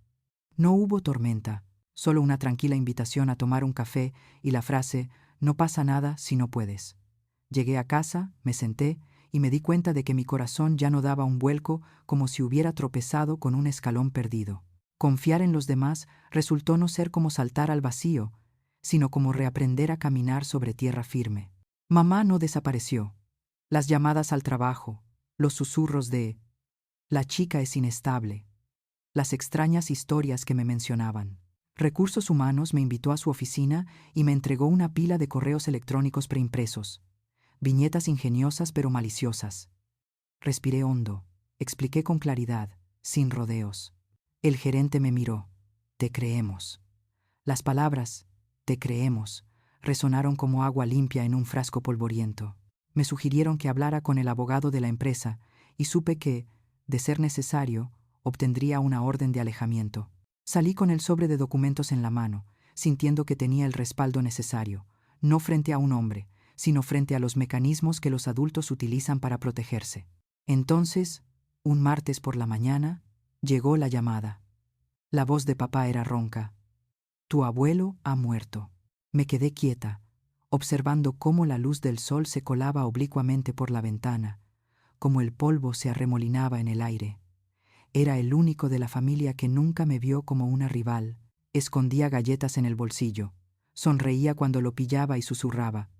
Speaker 1: No hubo tormenta, solo una tranquila invitación a tomar un café y la frase: no pasa nada si no puedes. Llegué a casa, me senté y me di cuenta de que mi corazón ya no daba un vuelco, como si hubiera tropezado con un escalón perdido. Confiar en los demás resultó no ser como saltar al vacío, sino como reaprender a caminar sobre tierra firme. Mamá no desapareció. Las llamadas al trabajo, los susurros de «la chica es inestable», las extrañas historias que me mencionaban. Recursos Humanos me invitó a su oficina y me entregó una pila de correos electrónicos preimpresos. Viñetas ingeniosas pero maliciosas. Respiré hondo, expliqué con claridad, sin rodeos. El gerente me miró. Te creemos. Las palabras, te creemos, resonaron como agua limpia en un frasco polvoriento. Me sugirieron que hablara con el abogado de la empresa y supe que, de ser necesario, obtendría una orden de alejamiento. Salí con el sobre de documentos en la mano, sintiendo que tenía el respaldo necesario, no frente a un hombre, sino frente a los mecanismos que los adultos utilizan para protegerse. Entonces, un martes por la mañana, llegó la llamada. La voz de papá era ronca. Tu abuelo ha muerto. Me quedé quieta, observando cómo la luz del sol se colaba oblicuamente por la ventana, cómo el polvo se arremolinaba en el aire. Era el único de la familia que nunca me vio como una rival. Escondía galletas en el bolsillo. Sonreía cuando lo pillaba y susurraba: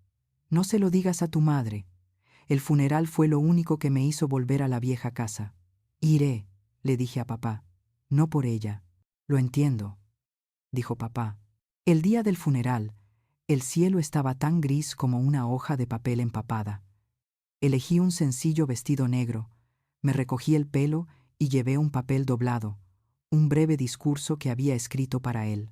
Speaker 1: no se lo digas a tu madre. El funeral fue lo único que me hizo volver a la vieja casa. Iré, le dije a papá. No por ella. Lo entiendo, dijo papá. El día del funeral, el cielo estaba tan gris como una hoja de papel empapada. Elegí un sencillo vestido negro, me recogí el pelo y llevé un papel doblado, un breve discurso que había escrito para él.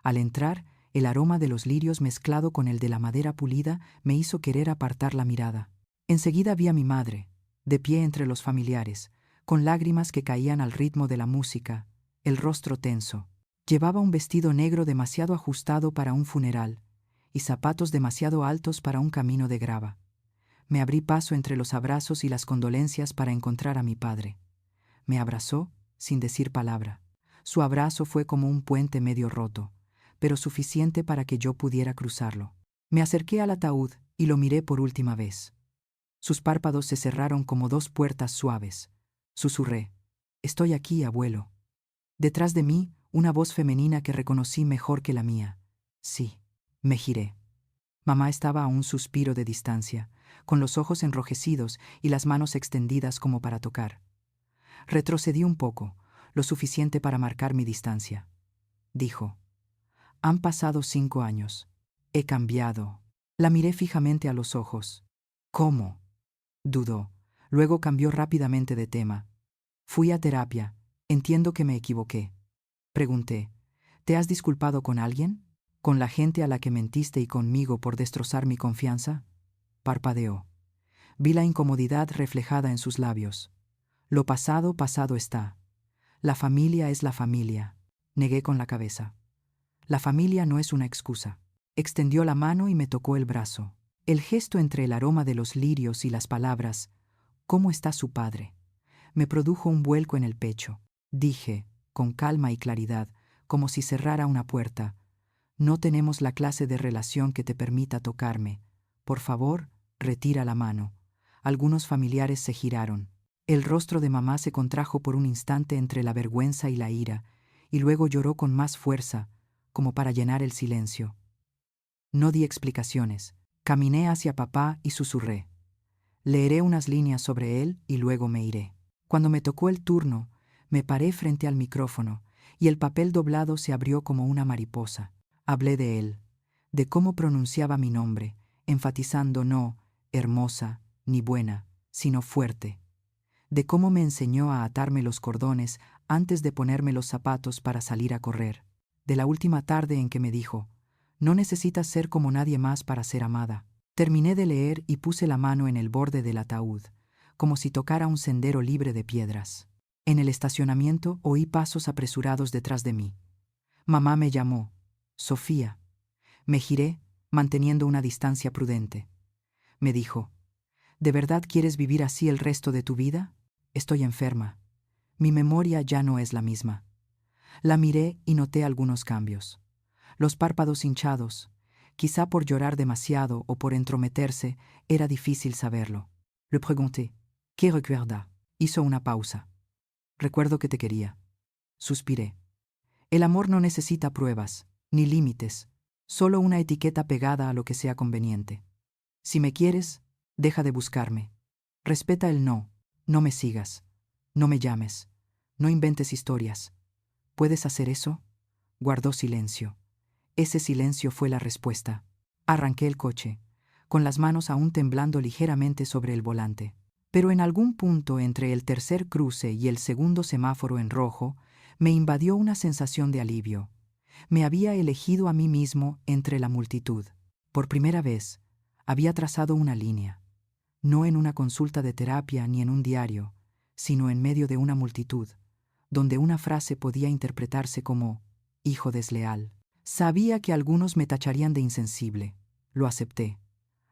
Speaker 1: Al entrar, el aroma de los lirios mezclado con el de la madera pulida me hizo querer apartar la mirada. Enseguida vi a mi madre, de pie entre los familiares, con lágrimas que caían al ritmo de la música, el rostro tenso. Llevaba un vestido negro demasiado ajustado para un funeral y zapatos demasiado altos para un camino de grava. Me abrí paso entre los abrazos y las condolencias para encontrar a mi padre. Me abrazó sin decir palabra. Su abrazo fue como un puente medio roto, pero suficiente para que yo pudiera cruzarlo. Me acerqué al ataúd y lo miré por última vez. Sus párpados se cerraron como dos puertas suaves. Susurré: estoy aquí, abuelo. Detrás de mí, una voz femenina que reconocí mejor que la mía. Sí. Me giré. Mamá estaba a un suspiro de distancia, con los ojos enrojecidos y las manos extendidas como para tocar. Retrocedí un poco, lo suficiente para marcar mi distancia. Dijo: han pasado 5 años. He cambiado. La miré fijamente a los ojos. ¿Cómo? Dudó. Luego cambió rápidamente de tema. Fui a terapia. Entiendo que me equivoqué. Pregunté: ¿te has disculpado con alguien? ¿Con la gente a la que mentiste y conmigo por destrozar mi confianza? Parpadeó. Vi la incomodidad reflejada en sus labios. Lo pasado, pasado está. La familia es la familia. Negué con la cabeza. La familia no es una excusa. Extendió la mano y me tocó el brazo. El gesto entre el aroma de los lirios y las palabras, ¿cómo está su padre?, me produjo un vuelco en el pecho. Dije, con calma y claridad, como si cerrara una puerta, no tenemos la clase de relación que te permita tocarme. Por favor, retira la mano. Algunos familiares se giraron. El rostro de mamá se contrajo por un instante entre la vergüenza y la ira, y luego lloró con más fuerza, como para llenar el silencio. No di explicaciones. Caminé hacia papá y susurré. Leeré unas líneas sobre él y luego me iré. Cuando me tocó el turno, me paré frente al micrófono y el papel doblado se abrió como una mariposa. Hablé de él, de cómo pronunciaba mi nombre, enfatizando no hermosa ni buena, sino fuerte, de cómo me enseñó a atarme los cordones antes de ponerme los zapatos para salir a correr, de la última tarde en que me dijo, no necesitas ser como nadie más para ser amada. Terminé de leer y puse la mano en el borde del ataúd, como si tocara un sendero libre de piedras. En el estacionamiento oí pasos apresurados detrás de mí. Mamá me llamó. Sofía. Me giré, manteniendo una distancia prudente. Me dijo, ¿de verdad quieres vivir así el resto de tu vida? Estoy enferma. Mi memoria ya no es la misma. La miré y noté algunos cambios. Los párpados hinchados. Quizá por llorar demasiado o por entrometerse, era difícil saberlo. Le pregunté, ¿qué recuerda? Hizo una pausa. Recuerdo que te quería. Suspiré. El amor no necesita pruebas, ni límites, solo una etiqueta pegada a lo que sea conveniente. Si me quieres, deja de buscarme. Respeta el no, no me sigas, no me llames, no inventes historias. ¿Puedes hacer eso? Guardó silencio. Ese silencio fue la respuesta. Arranqué el coche, con las manos aún temblando ligeramente sobre el volante. Pero en algún punto entre el tercer cruce y el segundo semáforo en rojo, me invadió una sensación de alivio. Me había elegido a mí mismo entre la multitud. Por primera vez, había trazado una línea, no en una consulta de terapia ni en un diario, sino en medio de una multitud, donde una frase podía interpretarse como «hijo desleal». Sabía que algunos me tacharían de insensible. Lo acepté.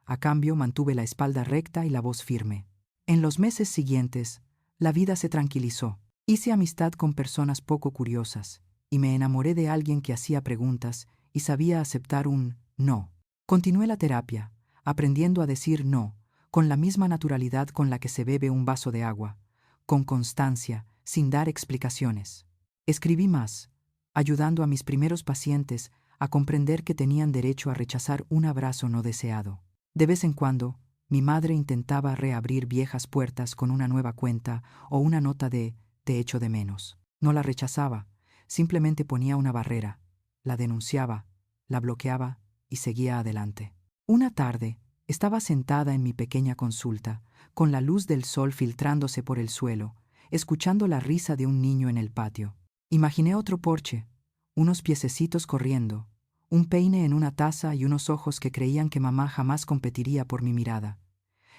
Speaker 1: A cambio, mantuve la espalda recta y la voz firme. En los meses siguientes, la vida se tranquilizó. Hice amistad con personas poco curiosas y me enamoré de alguien que hacía preguntas y sabía aceptar un no. Continué la terapia, aprendiendo a decir no, con la misma naturalidad con la que se bebe un vaso de agua, con constancia, sin dar explicaciones. Escribí más, ayudando a mis primeros pacientes a comprender que tenían derecho a rechazar un abrazo no deseado. De vez en cuando, mi madre intentaba reabrir viejas puertas con una nueva cuenta o una nota de «te echo de menos». No la rechazaba, simplemente ponía una barrera, la denunciaba, la bloqueaba y seguía adelante. Una tarde, estaba sentada en mi pequeña consulta, con la luz del sol filtrándose por el suelo, escuchando la risa de un niño en el patio. Imaginé otro porche, unos piececitos corriendo, un peine en una taza y unos ojos que creían que mamá jamás competiría por mi mirada.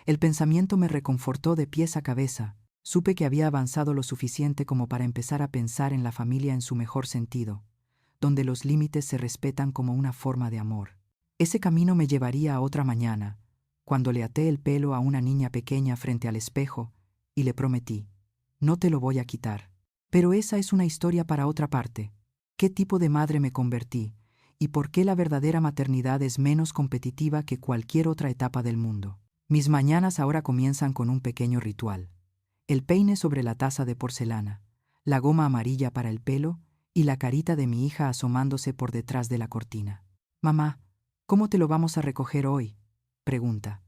Speaker 1: El pensamiento me reconfortó de pies a cabeza. Supe que había avanzado lo suficiente como para empezar a pensar en la familia en su mejor sentido, donde los límites se respetan como una forma de amor. Ese camino me llevaría a otra mañana, cuando le até el pelo a una niña pequeña frente al espejo y le prometí, no te lo voy a quitar. Pero esa es una historia para otra parte. ¿Qué tipo de madre me convertí? ¿Y por qué la verdadera maternidad es menos competitiva que cualquier otra etapa del mundo? Mis mañanas ahora comienzan con un pequeño ritual. El peine sobre la taza de porcelana, la goma amarilla para el pelo y la carita de mi hija asomándose por detrás de la cortina. Mamá, ¿cómo te lo vamos a recoger hoy?, pregunta.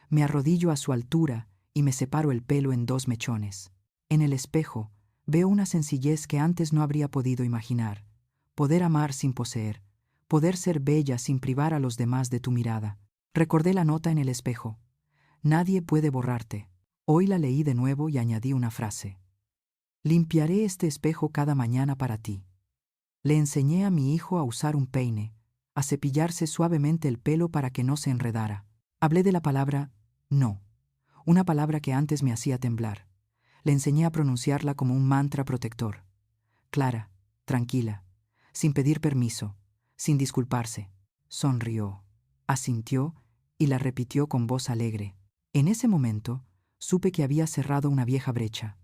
Speaker 1: Me arrodillo a su altura y me separo el pelo en 2 mechones. En el espejo, veo una sencillez que antes no habría podido imaginar. Poder amar sin poseer, poder ser bella sin privar a los demás de tu mirada. Recordé la nota en el espejo. Nadie puede borrarte. Hoy la leí de nuevo y añadí una frase. Limpiaré este espejo cada mañana para ti. Le enseñé a mi hijo a usar un peine, a cepillarse suavemente el pelo para que no se enredara. Hablé de la palabra no, una palabra que antes me hacía temblar. Le enseñé a pronunciarla como un mantra protector. Clara, tranquila, sin pedir permiso, sin disculparse. Sonrió, asintió y la repitió con voz alegre. En ese momento, supe que había cerrado una vieja brecha.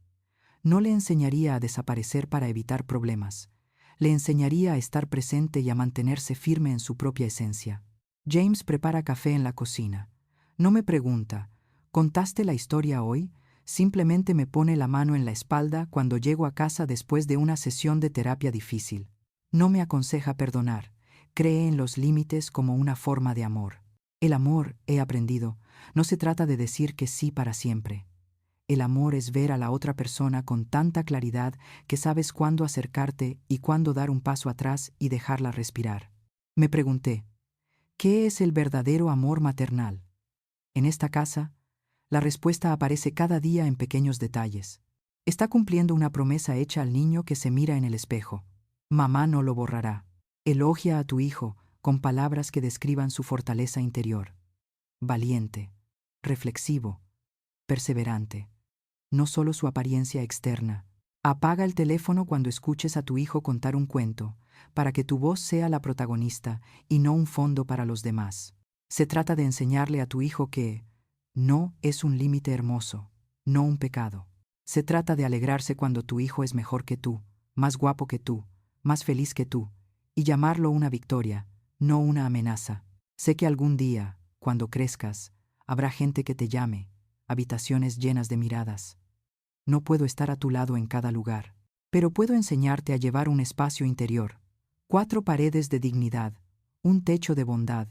Speaker 1: No le enseñaría a desaparecer para evitar problemas. Le enseñaría a estar presente y a mantenerse firme en su propia esencia. James prepara café en la cocina. No me pregunta, ¿contaste la historia hoy? Simplemente me pone la mano en la espalda cuando llego a casa después de una sesión de terapia difícil. No me aconseja perdonar. Cree en los límites como una forma de amor. El amor, he aprendido, no se trata de decir que sí para siempre. El amor es ver a la otra persona con tanta claridad que sabes cuándo acercarte y cuándo dar un paso atrás y dejarla respirar. Me pregunté, ¿qué es el verdadero amor maternal? En esta casa, la respuesta aparece cada día en pequeños detalles. Está cumpliendo una promesa hecha al niño que se mira en el espejo. Mamá no lo borrará. Elogia a tu hijo con palabras que describan su fortaleza interior. Valiente, reflexivo, perseverante. No solo su apariencia externa. Apaga el teléfono cuando escuches a tu hijo contar un cuento, para que tu voz sea la protagonista y no un fondo para los demás. Se trata de enseñarle a tu hijo que no es un límite hermoso, no un pecado. Se trata de alegrarse cuando tu hijo es mejor que tú, más guapo que tú, más feliz que tú, y llamarlo una victoria, no una amenaza. Sé que algún día, cuando crezcas, habrá gente que te llame, habitaciones llenas de miradas. No puedo estar a tu lado en cada lugar, pero puedo enseñarte a llevar un espacio interior, 4 paredes de dignidad, un techo de bondad,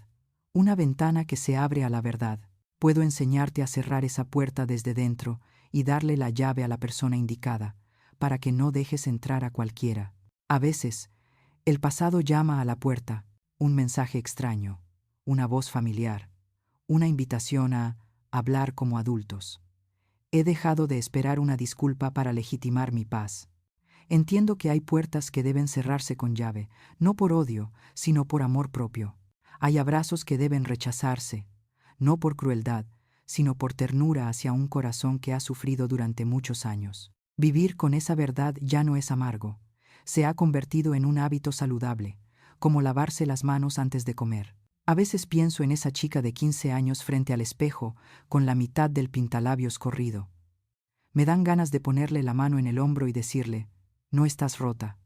Speaker 1: una ventana que se abre a la verdad. Puedo enseñarte a cerrar esa puerta desde dentro y darle la llave a la persona indicada, para que no dejes entrar a cualquiera. A veces, el pasado llama a la puerta, un mensaje extraño, una voz familiar, una invitación a hablar como adultos. He dejado de esperar una disculpa para legitimar mi paz. Entiendo que hay puertas que deben cerrarse con llave, no por odio, sino por amor propio. Hay abrazos que deben rechazarse, no por crueldad, sino por ternura hacia un corazón que ha sufrido durante muchos años. Vivir con esa verdad ya no es amargo. Se ha convertido en un hábito saludable, como lavarse las manos antes de comer. A veces pienso en esa chica de 15 años frente al espejo, con la mitad del pintalabios corrido. Me dan ganas de ponerle la mano en el hombro y decirle, no estás rota,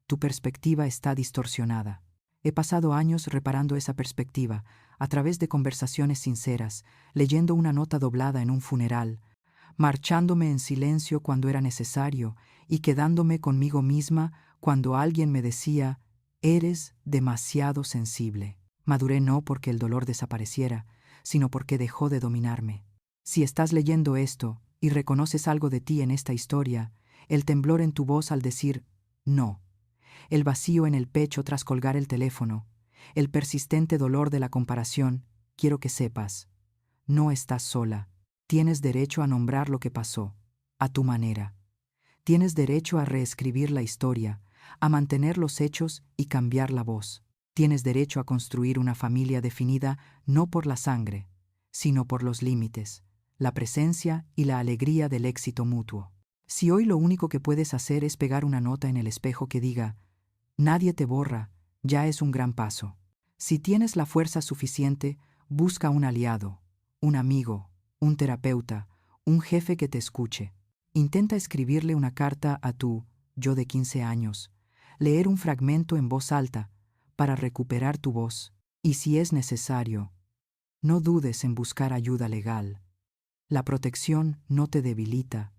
Speaker 1: tu perspectiva está distorsionada. He pasado años reparando esa perspectiva, a través de conversaciones sinceras, leyendo una nota doblada en un funeral, marchándome en silencio cuando era necesario y quedándome conmigo misma cuando alguien me decía, eres demasiado sensible. Maduré no porque el dolor desapareciera, sino porque dejó de dominarme. Si estás leyendo esto y reconoces algo de ti en esta historia, el temblor en tu voz al decir no, el vacío en el pecho tras colgar el teléfono, el persistente dolor de la comparación, quiero que sepas, no estás sola. Tienes derecho a nombrar lo que pasó, a tu manera. Tienes derecho a reescribir la historia, a mantener los hechos y cambiar la voz. Tienes derecho a construir una familia definida no por la sangre, sino por los límites, la presencia y la alegría del éxito mutuo. Si hoy lo único que puedes hacer es pegar una nota en el espejo que diga, nadie te borra, ya es un gran paso. Si tienes la fuerza suficiente, busca un aliado, un amigo, un terapeuta, un jefe que te escuche. Intenta escribirle una carta a tu yo de 15 años, leer un fragmento en voz alta para recuperar tu voz. Y si es necesario, no dudes en buscar ayuda legal. La protección no te debilita,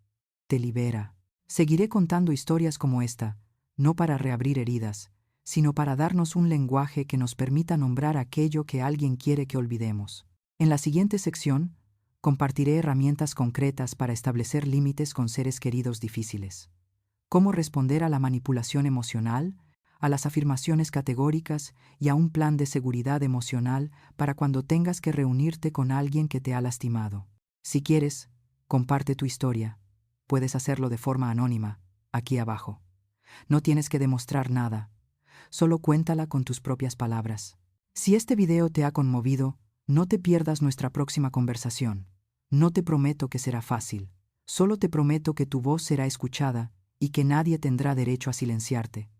Speaker 1: te libera. Seguiré contando historias como esta, no para reabrir heridas, sino para darnos un lenguaje que nos permita nombrar aquello que alguien quiere que olvidemos. En la siguiente sección, compartiré herramientas concretas para establecer límites con seres queridos difíciles. Cómo responder a la manipulación emocional, a las afirmaciones categóricas y a un plan de seguridad emocional para cuando tengas que reunirte con alguien que te ha lastimado. Si quieres, comparte tu historia. Puedes hacerlo de forma anónima, aquí abajo. No tienes que demostrar nada, solo cuéntala con tus propias palabras. Si este video te ha conmovido, no te pierdas nuestra próxima conversación. No te prometo que será fácil, solo te prometo que tu voz será escuchada y que nadie tendrá derecho a silenciarte.